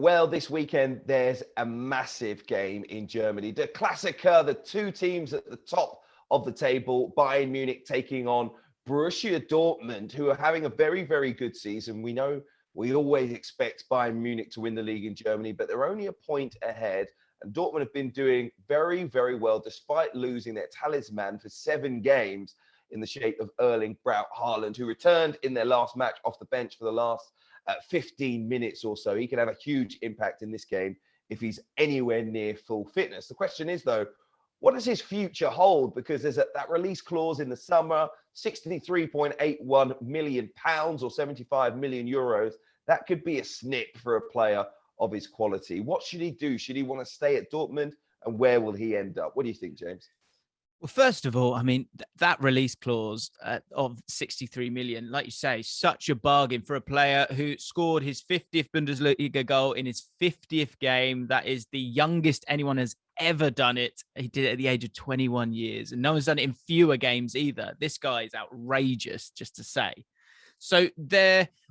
Well, this weekend, there's a massive game in Germany. The Klassiker, the two teams at the top of the table, Bayern Munich taking on Borussia Dortmund, who are having a very, very good season. We know we always expect Bayern Munich to win the league in Germany, but they're only a point ahead. And Dortmund have been doing very, very well, despite losing their talisman for 7 games in the shape of Erling Haaland, who returned in their last match off the bench for the last 15 minutes or so. He can have a huge impact in this game if he's anywhere near full fitness. The question is, though, what does his future hold? Because there's that release clause in the summer, £63.81 million or 75 million euros. That could be a snip for a player of his quality. What should he do? Should he want to stay at Dortmund? And where will he end up? What do you think, James? Well, first of all, I mean, that release clause of 63 million, like you say, such a bargain for a player who scored his 50th Bundesliga goal in his 50th game. That is the youngest anyone has ever done it. He did it at the age of 21 years, and no one's done it in fewer games either. This guy is outrageous, just to say. So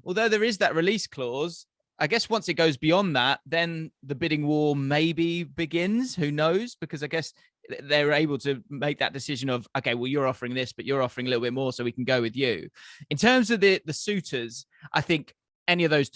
although there is that release clause, I guess once it goes beyond that, then the bidding war maybe begins. Who knows? Because I guess they're able to make that decision of, okay, well, you're offering this, but you're offering a little bit more, so we can go with you. In terms of the suitors, I think any of those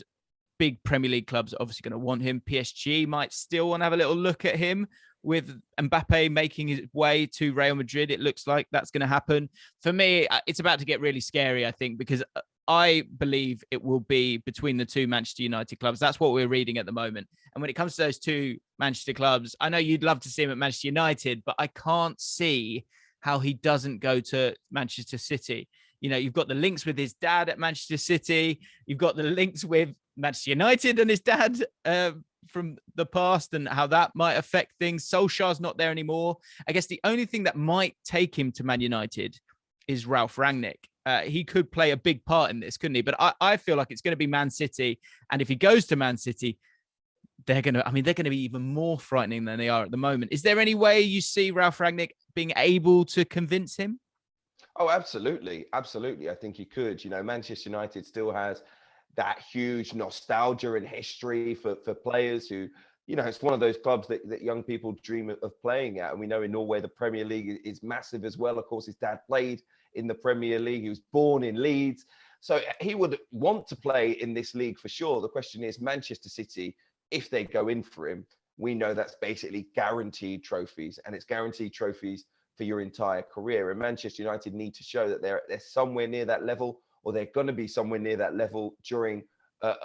big Premier League clubs are obviously going to want him. PSG might still want to have a little look at him. With Mbappe making his way to Real Madrid, it looks like that's going to happen. For me, it's about to get really scary, I think, because I believe it will be between the two Manchester United clubs. That's what we're reading at the moment. And when it comes to those two Manchester clubs, I know you'd love to see him at Manchester United, but I can't see how he doesn't go to Manchester City. You know, you've got the links with his dad at Manchester City. You've got the links with Manchester United and his dad from the past and how that might affect things. Solskjaer's not there anymore. I guess the only thing that might take him to Man United is Ralf Rangnick. He could play a big part in this, couldn't he? But I feel like it's going to be Man City. And if he goes to Man City, they're going to be even more frightening than they are at the moment. Is there any way you see Ralf Rangnick being able to convince him? Oh, absolutely. Absolutely. I think he could. You know, Manchester United still has that huge nostalgia and history for players who, you know, it's one of those clubs that young people dream of playing at. And we know in Norway, the Premier League is massive as well. Of course, his dad played in the Premier League. He was born in Leeds. So he would want to play in this league for sure. The question is, Manchester City, if they go in for him, we know that's basically guaranteed trophies, and it's guaranteed trophies for your entire career. And Manchester United need to show that they're somewhere near that level, or they're going to be somewhere near that level during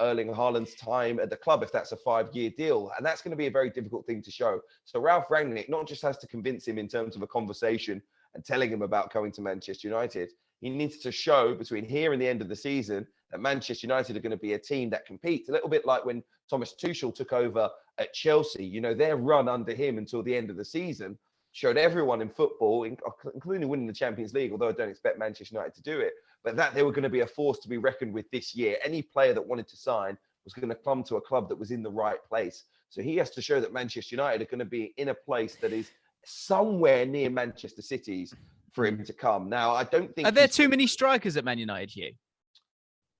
Erling Haaland's time at the club, if that's a 5-year deal. And that's going to be a very difficult thing to show. So Ralf Rangnick not just has to convince him in terms of a conversation and telling him about going to Manchester United, he needs to show between here and the end of the season that Manchester United are going to be a team that competes. A little bit like when Thomas Tuchel took over at Chelsea. You know, their run under him until the end of the season showed everyone in football, including winning the Champions League, although I don't expect Manchester United to do it, but that they were going to be a force to be reckoned with this year. Any player that wanted to sign was going to come to a club that was in the right place. So he has to show that Manchester United are going to be in a place that is somewhere near Manchester City's for him to come. Now, I don't think... Are there too many strikers at Man United here?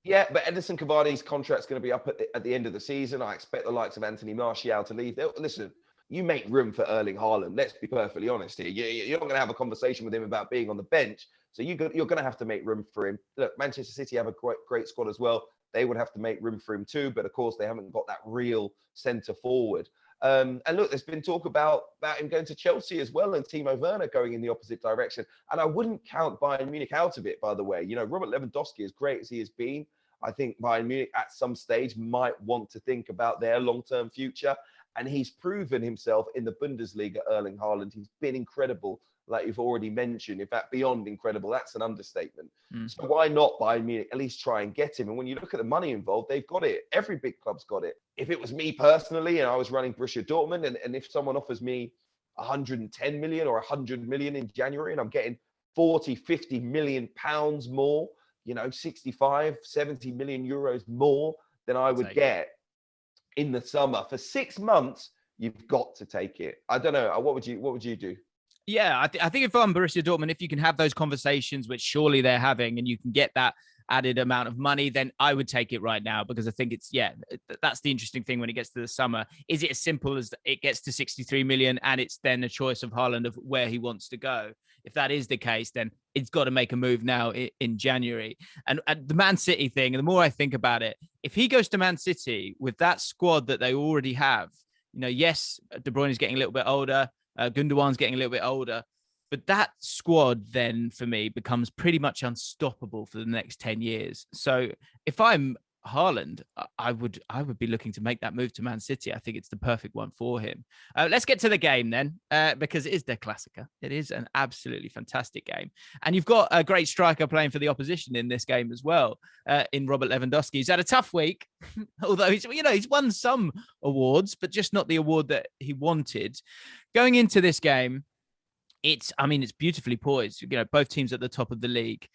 Yeah, but Edison Cavani's contract's going to be up at the end of the season. I expect the likes of Anthony Martial to leave. Listen, you make room for Erling Haaland. Let's be perfectly honest here. You're not going to have a conversation with him about being on the bench. So you're going to have to make room for him. Look, Manchester City have a great squad as well. They would have to make room for him too. But of course, they haven't got that real centre forward. And look, there's been talk about him going to Chelsea as well, and Timo Werner going in the opposite direction. And I wouldn't count Bayern Munich out of it, by the way. You know, Robert Lewandowski, as great as he has been, I think Bayern Munich at some stage might want to think about their long-term future. And he's proven himself in the Bundesliga, Erling Haaland. He's been incredible, like you've already mentioned. In fact, beyond incredible. That's an understatement. So why not Bayern Munich at least try and get him? And when you look at the money involved, they've got it. Every big club's got it. If it was me personally and I was running Borussia Dortmund, and if someone offers me 110 million or 100 million in January and I'm getting 40, 50 million pounds more, you know, 65, 70 million euros more than I would get in the summer for 6 months, you've got to take it. I don't know. What would you do? Yeah, I think if I'm Borussia Dortmund, if you can have those conversations, which surely they're having, and you can get that added amount of money, then I would take it right now, because I think that's the interesting thing when it gets to the summer. Is it as simple as it gets to 63 million and it's then a choice of Haaland of where he wants to go? If that is the case, then it's got to make a move now in January. And the Man City thing, and the more I think about it, if he goes to Man City with that squad that they already have, yes, De Bruyne is getting a little bit older, Gundogan's getting a little bit older, but that squad then for me becomes pretty much unstoppable for the next 10 years. So if I'm Haaland, I would be looking to make that move to Man City. I think it's the perfect one for him. Let's get to the game then, because it is their Klassiker. It is an absolutely fantastic game. And you've got a great striker playing for the opposition in this game as well, in Robert Lewandowski. He's had a tough week, although he's won some awards, but just not the award that he wanted. Going into this game, it's beautifully poised. Both teams at the top of the league.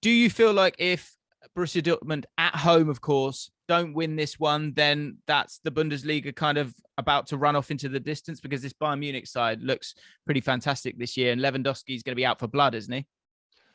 Do you feel like if Borussia Dortmund at home, of course, don't win this one, then that's the Bundesliga kind of about to run off into the distance? Because this Bayern Munich side looks pretty fantastic this year, and Lewandowski's going to be out for blood, isn't he?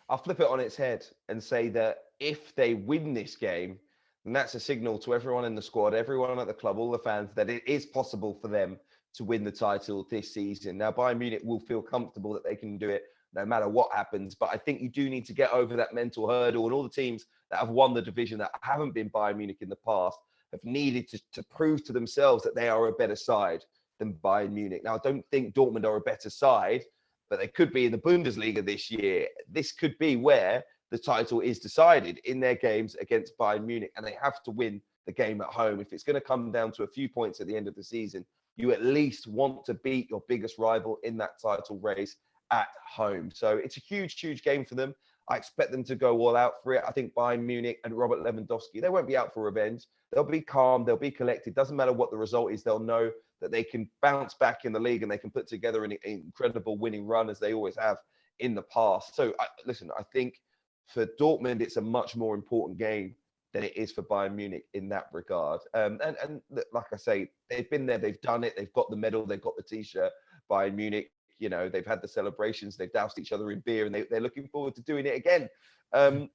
I'll flip it on its head and say that if they win this game, then that's a signal to everyone in the squad, everyone at the club, all the fans, that it is possible for them to win the title this season. Now, Bayern Munich will feel comfortable that they can do it no matter what happens. But I think you do need to get over that mental hurdle, and all the teams that have won the division that haven't been Bayern Munich in the past have needed to prove to themselves that they are a better side than Bayern Munich. Now, I don't think Dortmund are a better side, but they could be in the Bundesliga this year. This could be where the title is decided in their games against Bayern Munich, and they have to win the game at home. If it's going to come down to a few points at the end of the season, you at least want to beat your biggest rival in that title race at home. So it's a huge, huge game for them. I expect them to go all out for it. I think Bayern Munich and Robert Lewandowski, they won't be out for revenge. They'll be calm. They'll be collected. Doesn't matter what the result is. They'll know that they can bounce back in the league and they can put together an incredible winning run, as they always have in the past. So I think for Dortmund, it's a much more important game than it is for Bayern Munich in that regard. And like I say, they've been there, they've done it, they've got the medal, they've got the T-shirt. Bayern Munich, they've had the celebrations, they've doused each other in beer, and they're looking forward to doing it again.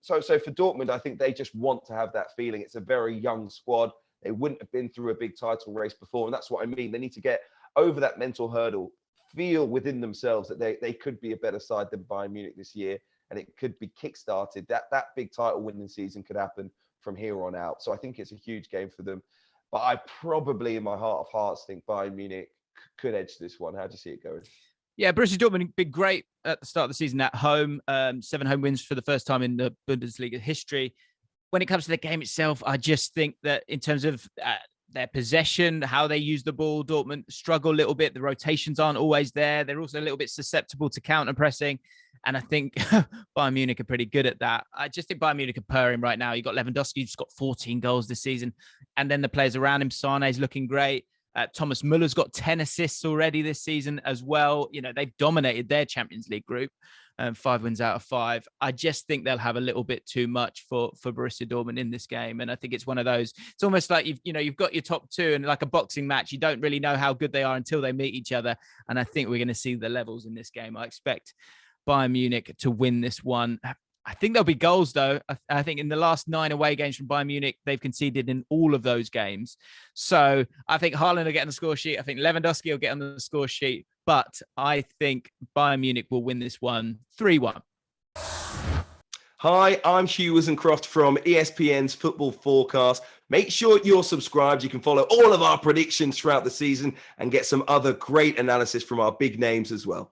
So for Dortmund, I think they just want to have that feeling. It's a very young squad. They wouldn't have been through a big title race before, and that's what I mean. They need to get over that mental hurdle, feel within themselves that they could be a better side than Bayern Munich this year, and it could be kick-started. That big title winning season could happen from here on out. So I think it's a huge game for them. But I probably, in my heart of hearts, think Bayern Munich could edge this one. How do you see it going? Yeah, Borussia Dortmund been great at the start of the season at home. 7 home wins for the first time in the Bundesliga history. When it comes to the game itself, I just think that in terms of their possession, how they use the ball, Dortmund struggle a little bit. The rotations aren't always there. They're also a little bit susceptible to counter-pressing. And I think Bayern Munich are pretty good at that. I just think Bayern Munich are purring right now. You've got Lewandowski, who's got 14 goals this season. And then the players around him, Sané's looking great. Thomas Muller's got 10 assists already this season as well. They've dominated their Champions League group, 5 wins out of 5. I just think they'll have a little bit too much for Borussia Dortmund in this game. And I think it's one of those, it's almost like you've got your top two, and like a boxing match, you don't really know how good they are until they meet each other. And I think we're going to see the levels in this game. I expect Bayern Munich to win this one. I think there'll be goals, though. I think in the last 9 away games from Bayern Munich, they've conceded in all of those games. So I think Haaland will get on the score sheet. I think Lewandowski will get on the score sheet. But I think Bayern Munich will win this one 3-1. Hi, I'm Hugh Wisencroft from ESPN's Football Forecast. Make sure you're subscribed. You can follow all of our predictions throughout the season and get some other great analysis from our big names as well.